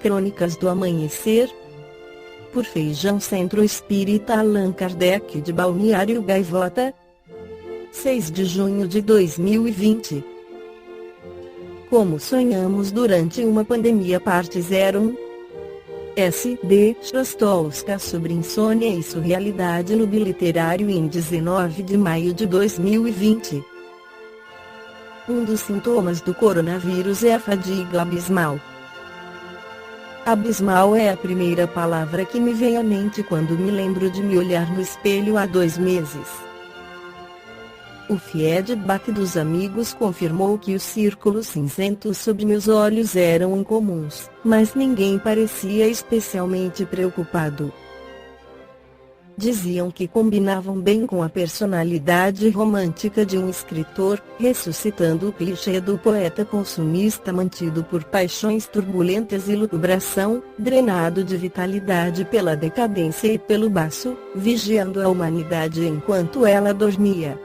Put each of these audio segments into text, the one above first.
Crônicas do Amanhecer, por Feijão Centro Espírita Allan Kardec de Balneário Gaivota, 6 de junho de 2020. Como sonhamos durante uma pandemia, parte 01. S.D. Chostowska sobre insônia e surrealidade no Biliterário em 19 de maio de 2020. Um dos sintomas do coronavírus é a fadiga abismal. Abismal é a primeira palavra que me vem à mente quando me lembro de me olhar no espelho há 2 meses. O feedback dos amigos confirmou que os círculos cinzentos sob meus olhos eram incomuns, mas ninguém parecia especialmente preocupado. Diziam que combinavam bem com a personalidade romântica de um escritor, ressuscitando o clichê do poeta consumista mantido por paixões turbulentas e lucubração, drenado de vitalidade pela decadência e pelo baço, vigiando a humanidade enquanto ela dormia.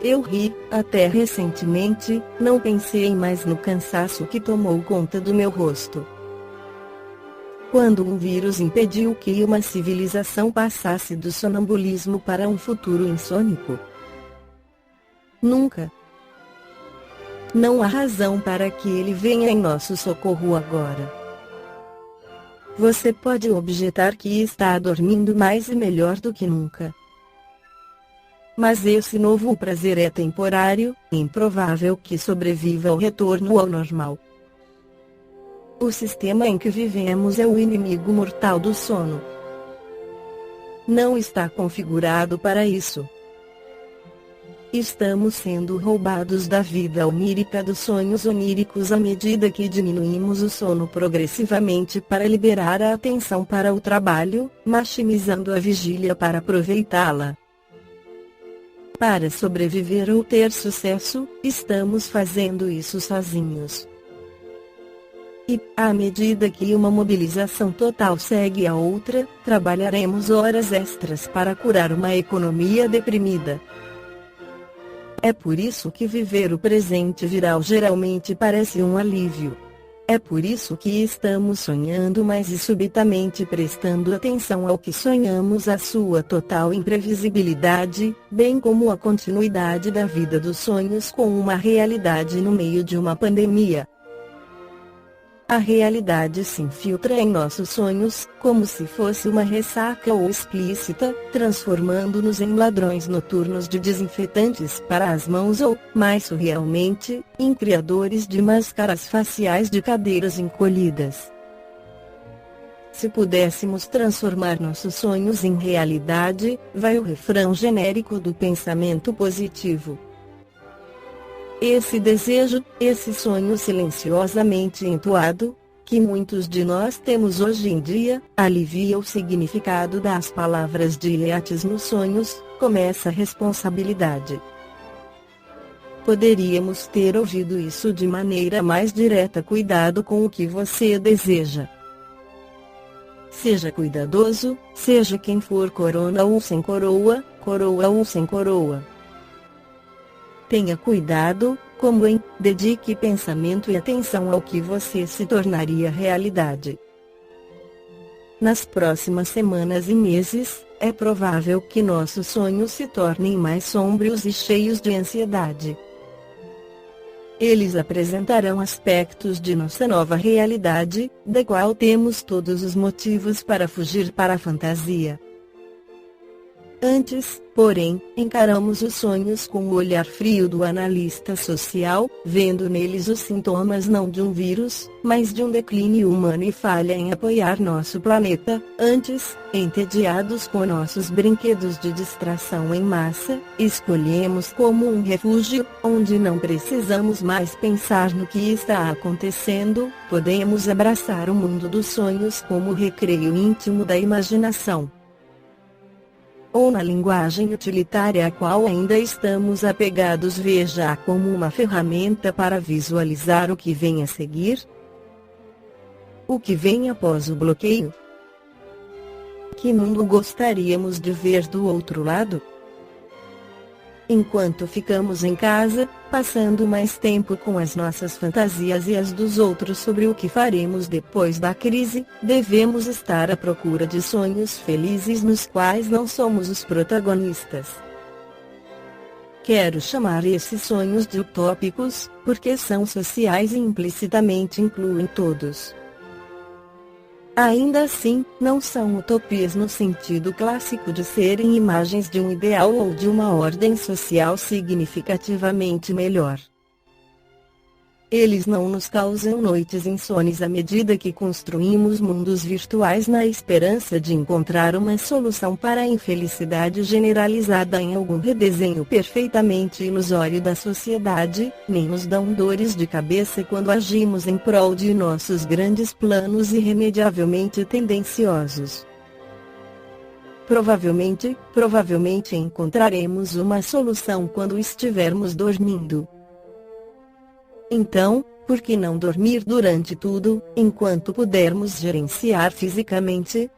Eu ri, até recentemente, não pensei mais no cansaço que tomou conta do meu rosto. Quando um vírus impediu que uma civilização passasse do sonambulismo para um futuro insônico? Nunca. Não há razão para que ele venha em nosso socorro agora. Você pode objetar que está dormindo mais e melhor do que nunca. Mas esse novo prazer é temporário, improvável que sobreviva ao retorno ao normal. O sistema em que vivemos é o inimigo mortal do sono. Não está configurado para isso. Estamos sendo roubados da vida onírica dos sonhos oníricos à medida que diminuímos o sono progressivamente para liberar a atenção para o trabalho, maximizando a vigília para aproveitá-la. Para sobreviver ou ter sucesso, estamos fazendo isso sozinhos. E, à medida que uma mobilização total segue a outra, trabalharemos horas extras para curar uma economia deprimida. É por isso que viver o presente viral geralmente parece um alívio. É por isso que estamos sonhando mais e subitamente prestando atenção ao que sonhamos, a sua total imprevisibilidade, bem como a continuidade da vida dos sonhos com uma realidade no meio de uma pandemia. A realidade se infiltra em nossos sonhos, como se fosse uma ressaca ou explícita, transformando-nos em ladrões noturnos de desinfetantes para as mãos ou, mais surrealmente, em criadores de máscaras faciais de cadeiras encolhidas. Se pudéssemos transformar nossos sonhos em realidade, vai o refrão genérico do pensamento positivo. Esse desejo, esse sonho silenciosamente entoado, que muitos de nós temos hoje em dia, alivia o significado das palavras de Yeats nos sonhos, começa a responsabilidade. Poderíamos ter ouvido isso de maneira mais direta: cuidado com o que você deseja. Seja cuidadoso, seja quem for, corona ou sem coroa, coroa ou sem coroa. Tenha cuidado, como em, dedique pensamento e atenção ao que você se tornaria realidade. Nas próximas semanas e meses, é provável que nossos sonhos se tornem mais sombrios e cheios de ansiedade. Eles apresentarão aspectos de nossa nova realidade, da qual temos todos os motivos para fugir para a fantasia. Antes, porém, encaramos os sonhos com o olhar frio do analista social, vendo neles os sintomas não de um vírus, mas de um declínio humano e falha em apoiar nosso planeta. Antes, entediados com nossos brinquedos de distração em massa, escolhemos como um refúgio, onde não precisamos mais pensar no que está acontecendo, podemos abraçar o mundo dos sonhos como recreio íntimo da imaginação. Ou na linguagem utilitária a qual ainda estamos apegados, veja-a como uma ferramenta para visualizar o que vem a seguir. O que vem após o bloqueio? Que mundo gostaríamos de ver do outro lado? Enquanto ficamos em casa, passando mais tempo com as nossas fantasias e as dos outros sobre o que faremos depois da crise, devemos estar à procura de sonhos felizes nos quais não somos os protagonistas. Quero chamar esses sonhos de utópicos, porque são sociais e implicitamente incluem todos. Ainda assim, não são utopias no sentido clássico de serem imagens de um ideal ou de uma ordem social significativamente melhor. Eles não nos causam noites insones à medida que construímos mundos virtuais na esperança de encontrar uma solução para a infelicidade generalizada em algum redesenho perfeitamente ilusório da sociedade, nem nos dão dores de cabeça quando agimos em prol de nossos grandes planos irremediavelmente tendenciosos. Provavelmente encontraremos uma solução quando estivermos dormindo. Então, por que não dormir durante tudo, enquanto pudermos gerenciar fisicamente?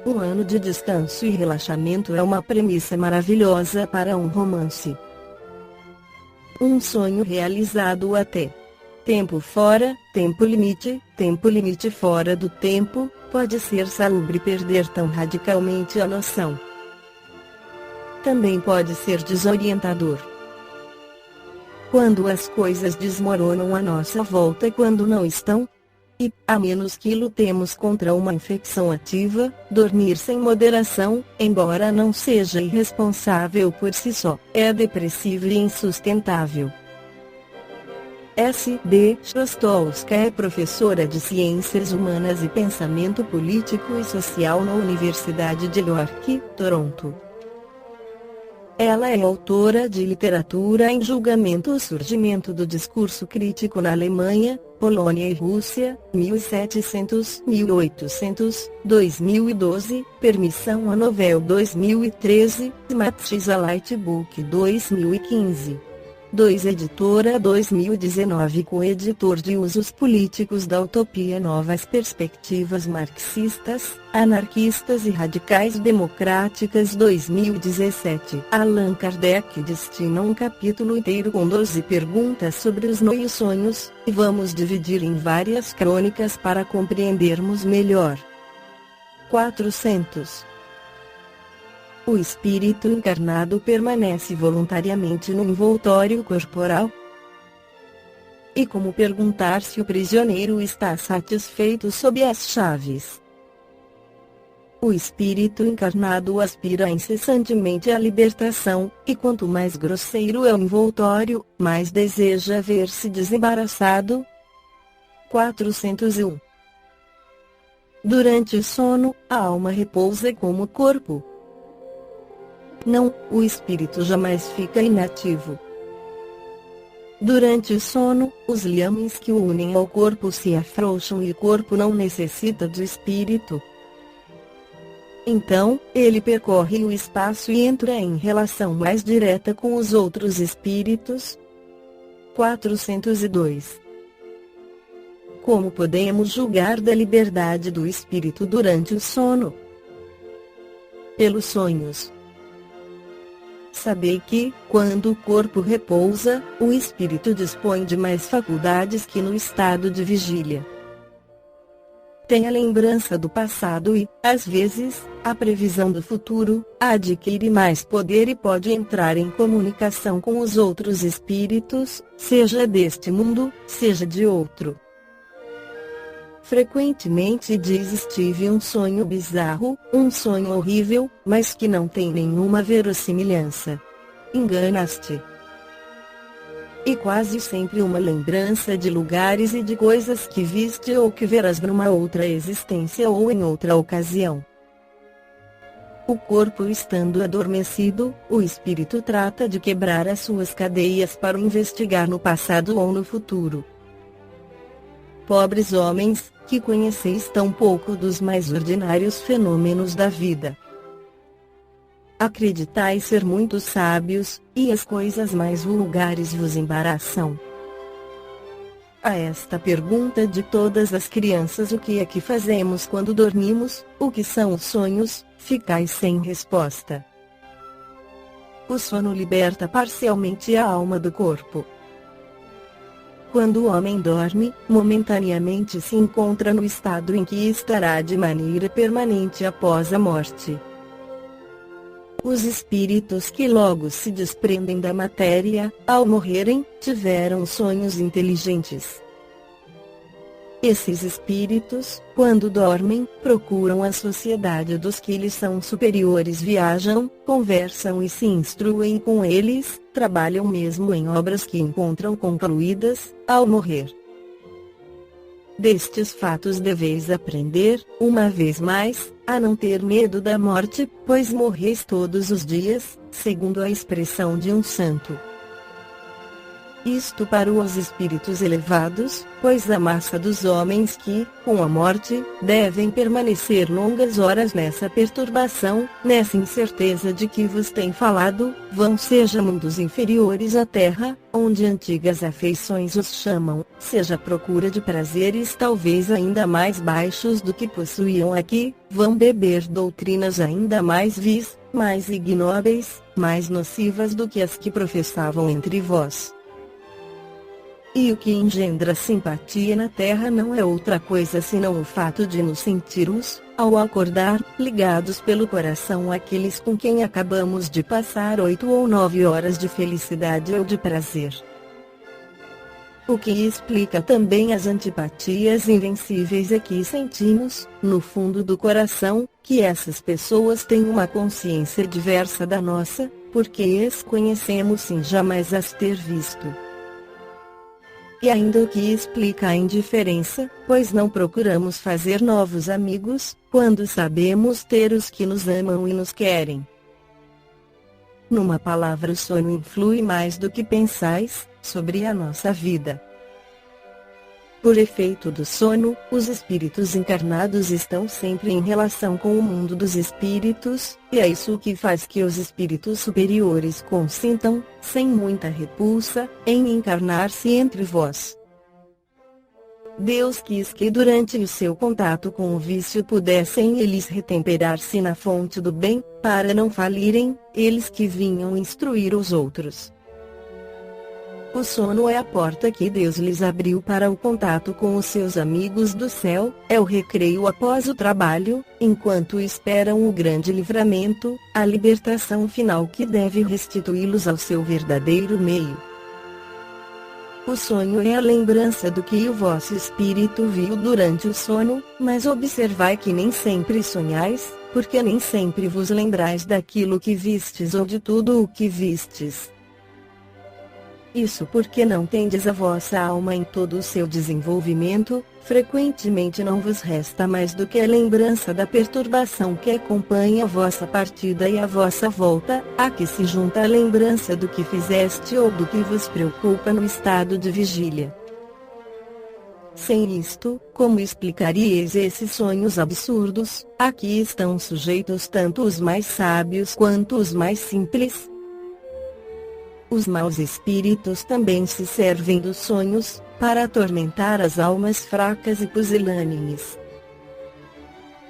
Um ano de descanso e relaxamento é uma premissa maravilhosa para um romance. Um sonho realizado até. Tempo limite fora do tempo, pode ser salubre perder tão radicalmente a noção. Também pode ser desorientador. Quando as coisas desmoronam à nossa volta quando não estão? E, a menos que lutemos contra uma infecção ativa, dormir sem moderação, embora não seja irresponsável por si só, é depressivo e insustentável. S.B. Shostowska é professora de Ciências Humanas e Pensamento Político e Social na Universidade de York, Toronto. Ela é autora de Literatura em Julgamento: O Surgimento do Discurso Crítico na Alemanha, Polônia e Rússia, 1700-1800, 2012, Permissão a Novel 2013, Matisa Lightbook 2015. 2 Editora 2019 Coeditor de Usos Políticos da Utopia Novas Perspectivas Marxistas, Anarquistas e Radicais Democráticas 2017 Allan Kardec destina um capítulo inteiro com 12 perguntas sobre os sonhos, e vamos dividir em várias crônicas para compreendermos melhor. 400. O espírito encarnado permanece voluntariamente no envoltório corporal? E como perguntar se o prisioneiro está satisfeito sob as chaves? O espírito encarnado aspira incessantemente à libertação, e quanto mais grosseiro é o envoltório, mais deseja ver-se desembaraçado. 401. Durante o sono, a alma repousa como o corpo. Não, o espírito jamais fica inativo. Durante o sono, os liames que o unem ao corpo se afrouxam e o corpo não necessita do espírito. Então, ele percorre o espaço e entra em relação mais direta com os outros espíritos. 402. Como podemos julgar da liberdade do espírito durante o sono? Pelos sonhos. Sabei que, quando o corpo repousa, o espírito dispõe de mais faculdades que no estado de vigília. Tem a lembrança do passado e, às vezes, a previsão do futuro, adquire mais poder e pode entrar em comunicação com os outros espíritos, seja deste mundo, seja de outro. Frequentemente tive um sonho bizarro, um sonho horrível, mas que não tem nenhuma verossimilhança. Enganaste. E quase sempre uma lembrança de lugares e de coisas que viste ou que verás numa outra existência ou em outra ocasião. O corpo estando adormecido, o espírito trata de quebrar as suas cadeias para o investigar no passado ou no futuro. Pobres homens, que conheceis tão pouco dos mais ordinários fenômenos da vida. Acreditais ser muito sábios, e as coisas mais vulgares vos embaraçam. A esta pergunta de todas as crianças: o que é que fazemos quando dormimos, o que são os sonhos, ficais sem resposta. O sono liberta parcialmente a alma do corpo. Quando o homem dorme, momentaneamente se encontra no estado em que estará de maneira permanente após a morte. Os espíritos que logo se desprendem da matéria, ao morrerem, tiveram sonhos inteligentes. Esses espíritos, quando dormem, procuram a sociedade dos que lhes são superiores, viajam, conversam e se instruem com eles, trabalham mesmo em obras que encontram concluídas, ao morrer. Destes fatos deveis aprender, uma vez mais, a não ter medo da morte, pois morreis todos os dias, segundo a expressão de um santo. Isto para os espíritos elevados, pois a massa dos homens que, com a morte, devem permanecer longas horas nessa perturbação, nessa incerteza de que vos tem falado, vão seja mundos inferiores à terra, onde antigas afeições os chamam, seja procura de prazeres talvez ainda mais baixos do que possuíam aqui, vão beber doutrinas ainda mais vis, mais ignóbeis, mais nocivas do que as que professavam entre vós. E o que engendra simpatia na terra não é outra coisa senão o fato de nos sentirmos, ao acordar, ligados pelo coração àqueles com quem acabamos de passar 8 ou 9 horas de felicidade ou de prazer. O que explica também as antipatias invencíveis é que sentimos, no fundo do coração, que essas pessoas têm uma consciência diversa da nossa, porque as conhecemos sem jamais as ter visto. E ainda o que explica a indiferença, pois não procuramos fazer novos amigos, quando sabemos ter os que nos amam e nos querem. Numa palavra, o sono influi mais do que pensais, sobre a nossa vida. Por efeito do sono, os espíritos encarnados estão sempre em relação com o mundo dos espíritos, e é isso que faz que os espíritos superiores consintam, sem muita repulsa, em encarnar-se entre vós. Deus quis que durante o seu contato com o vício pudessem eles retemperar-se na fonte do bem, para não falirem, eles que vinham instruir os outros. O sono é a porta que Deus lhes abriu para o contato com os seus amigos do céu, é o recreio após o trabalho, enquanto esperam o grande livramento, a libertação final que deve restituí-los ao seu verdadeiro meio. O sonho é a lembrança do que o vosso espírito viu durante o sono, mas observai que nem sempre sonhais, porque nem sempre vos lembrais daquilo que vistes ou de tudo o que vistes. Isso porque não tendes a vossa alma em todo o seu desenvolvimento, frequentemente não vos resta mais do que a lembrança da perturbação que acompanha a vossa partida e a vossa volta, a que se junta a lembrança do que fizeste ou do que vos preocupa no estado de vigília. Sem isto, como explicaríeis esses sonhos absurdos, a que estão sujeitos tanto os mais sábios quanto os mais simples? Os maus espíritos também se servem dos sonhos, para atormentar as almas fracas e pusilânimes.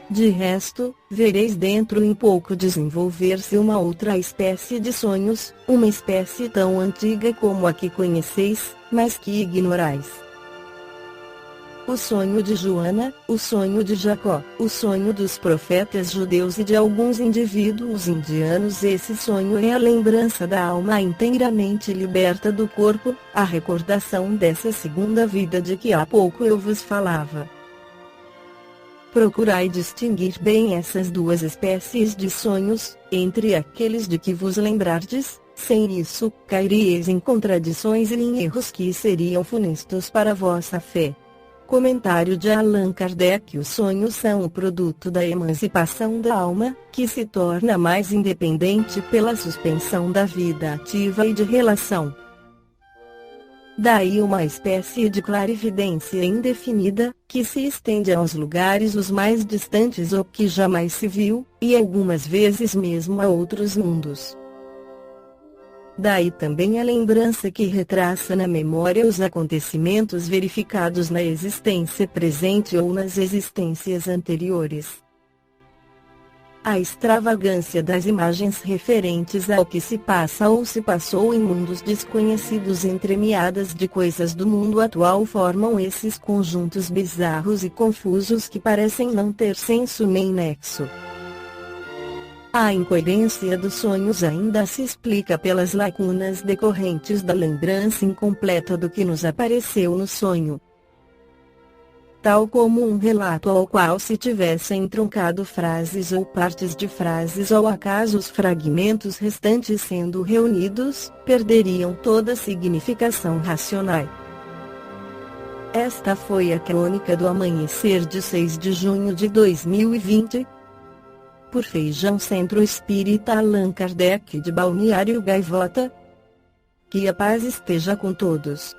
De resto, vereis dentro em pouco desenvolver-se uma outra espécie de sonhos, uma espécie tão antiga como a que conheceis, mas que ignorais. O sonho de Joana, o sonho de Jacó, o sonho dos profetas judeus e de alguns indivíduos indianos. Esse sonho é a lembrança da alma inteiramente liberta do corpo, a recordação dessa segunda vida de que há pouco eu vos falava. Procurai distinguir bem essas duas espécies de sonhos, entre aqueles de que vos lembrardes, sem isso, cairíeis em contradições e em erros que seriam funestos para a vossa fé. Comentário de Allan Kardec. Os sonhos são o produto da emancipação da alma, que se torna mais independente pela suspensão da vida ativa e de relação. Daí uma espécie de clarividência indefinida, que se estende aos lugares os mais distantes ou que jamais se viu, e algumas vezes mesmo a outros mundos. Daí também a lembrança que retraça na memória os acontecimentos verificados na existência presente ou nas existências anteriores. A extravagância das imagens referentes ao que se passa ou se passou em mundos desconhecidos entremeadas de coisas do mundo atual formam esses conjuntos bizarros e confusos que parecem não ter senso nem nexo. A incoerência dos sonhos ainda se explica pelas lacunas decorrentes da lembrança incompleta do que nos apareceu no sonho. Tal como um relato ao qual se tivessem truncado frases ou partes de frases ou acaso os fragmentos restantes sendo reunidos, perderiam toda significação racional. Esta foi a crônica do amanhecer de 6 de junho de 2020. Por Feijão Centro Espírita Allan Kardec de Balneário Gaivota. Que a paz esteja com todos.